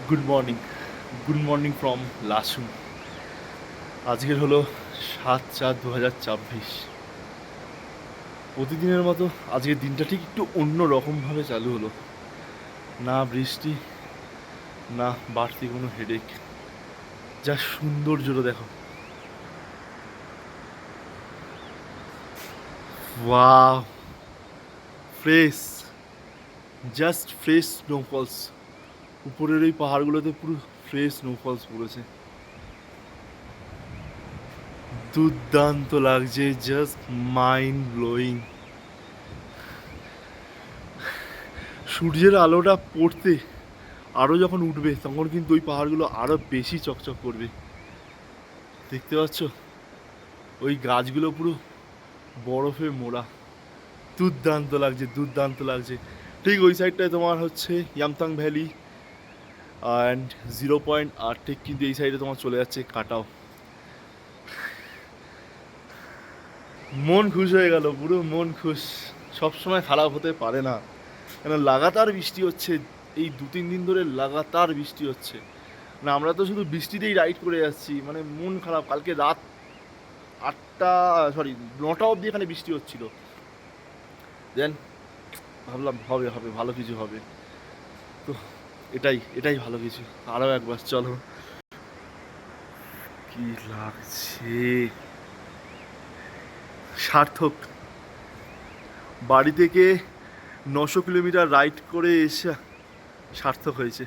Good morning from লাসুন। আজকের হলো 7/4/2024। প্রতিদিনের মতো আজকের দিনটা ঠিক একটু অন্য রকমভাবে চালু হলো। না বৃষ্টি, না বাড়তি কোনো হেডেক। যা সৌন্দর্যটা দেখো, wow! Fresh, just fresh snowfalls. উপরের ওই পাহাড়গুলোতে পুরো ফ্রেশ স্নোফলস পড়েছে। দুর্দান্ত লাগছে, জাস্ট মাইন্ড ব্লোয়িং। সূর্যের আলোটা পড়তে আরও যখন উঠবে তখন কিন্তু ওই পাহাড়গুলো আরও বেশি চকচক করবে। দেখতে পাচ্ছ ওই গাছগুলো পুরো বরফে মোড়া। দুর্দান্ত লাগছে, দুর্দান্ত লাগছে। ঠিক ওই সাইডটায় তোমার হচ্ছে ইয়ামথাং ভ্যালি অ্যান্ড 0 পয়েন্ট, আর ঠিক কিন্তু এই সাইডে তোমার চলে যাচ্ছে কাটাও। মন খুশ হয়ে গেল, পুরো মন খুশ। সবসময় খারাপ হতে পারে না, কেন লাগাতার বৃষ্টি হচ্ছে। এই 2-3 দিন ধরে লাগাতার বৃষ্টি হচ্ছে। না, আমরা তো শুধু বৃষ্টিতেই রাইড করে যাচ্ছি, মানে মন খারাপ। কালকে রাত 8টা, সরি 9টা অবধি এখানে বৃষ্টি হচ্ছিল। দেন ভাবলাম হবে হবে ভালো কিছু হবে। তো এটাই এটাই ভালো কিছু। আরও একবার চলো। কি লাগছে, সার্থক। বাড়ি থেকে 900 কিলোমিটার রাইড করে এসে সার্থক হয়েছে।